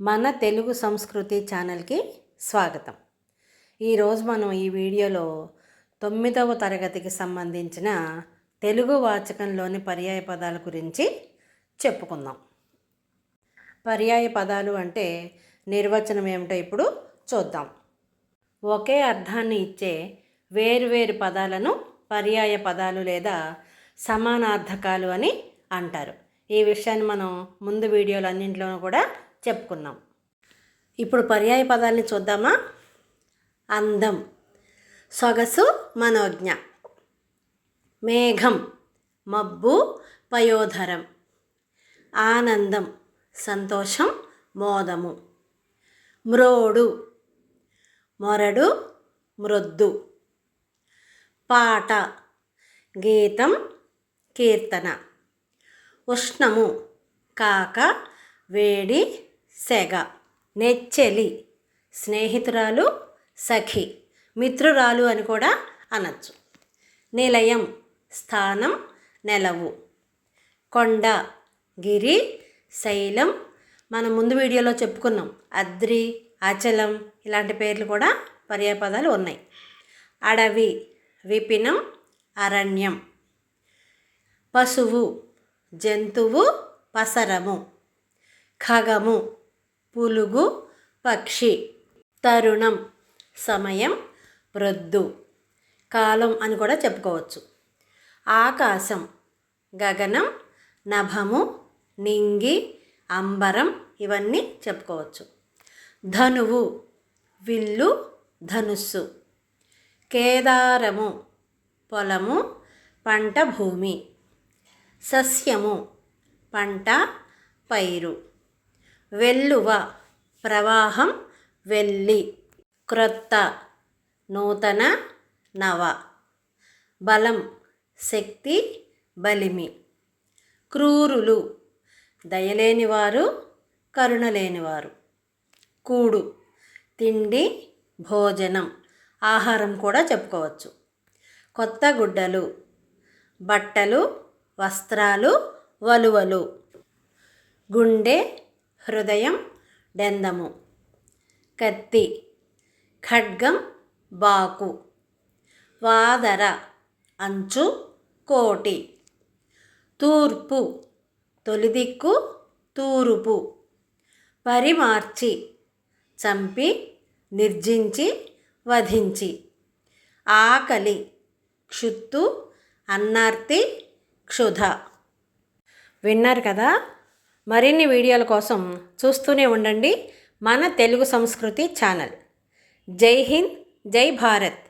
మన తెలుగు సంస్కృతి ఛానల్కి స్వాగతం. ఈరోజు మనం ఈ వీడియోలో 9వ తరగతికి సంబంధించిన తెలుగు వాచకంలోని పర్యాయ పదాల గురించి చెప్పుకుందాం. పర్యాయ పదాలు అంటే నిర్వచనం ఏమిటో ఇప్పుడు చూద్దాం. ఒకే అర్థాన్ని ఇచ్చే వేరువేరు పదాలను పర్యాయ పదాలు లేదా సమానార్థకాలు అని అంటారు. ఈ విషయాన్ని మనం ముందు వీడియోలు అన్నింటిలోనూ కూడా చెప్పుకున్నాం. ఇప్పుడు పర్యాయ పదాలని చూద్దామా. అందం, సొగసు, మనోజ్ఞ. మేఘం, మబ్బు, పయోధరం. ఆనందం, సంతోషం, మోదము. మ్రోడు, మొరడు, మృద్దు. పాట, గీతం, కీర్తన. ఉష్ణము, కాక, వేడి, సెగ. నెచ్చెలి, స్నేహితురాలు, సఖి, మిత్రురాలు అని కూడా అనొచ్చు. నిలయం, స్థానం, నెలవు. కొండ, గిరి, శైలం. మనం ముందు వీడియోలో చెప్పుకున్నాం. అద్రి, అచలం ఇలాంటి పేర్లు కూడా పర్యాయ పదాలు ఉన్నాయి. అడవి, విపినం, అరణ్యం. పశువు, జంతువు, పసరము. ఖగము, పులుగు, పక్షి. తరుణం, సమయం, ప్రొద్దు, కాలం అని కూడా చెప్పుకోవచ్చు. ఆకాశం, గగనం, నభము, నింగి, అంబరం ఇవన్నీ చెప్పుకోవచ్చు. ధనువు, విల్లు, ధనుస్సు. కేదారము, పొలము, పంట భూమి. సస్యము, పంట, పైరు. వెల్లువ, ప్రవాహం, వెల్లి. క్రొత్త, నూతన, నవ. బలం, శక్తి, బలిమి. క్రూరులు, దయలేనివారు, కరుణలేనివారు. కూడు, తిండి, భోజనం, ఆహారం కూడా చెప్పుకోవచ్చు. కొత్త గుడ్డలు, బట్టలు, వస్త్రాలు, వలువలు. గుండె, హృదయం, డెందము. కత్తి, ఖడ్గం, బాకు. వాదర, అంచు, కోటి. తూర్పు, తొలిదిక్కు, తూరుపు. పరిమార్చి, చంపి, నిర్జించి, వధించి. ఆకలి, క్షుత్తు, అన్నార్తి, క్షుధ. విన్నారు కదా. మరిన్ని వీడియోల కోసం చూస్తూనే ఉండండి మన తెలుగు సంస్కృతి ఛానల్. జై హింద్, జై భారత్.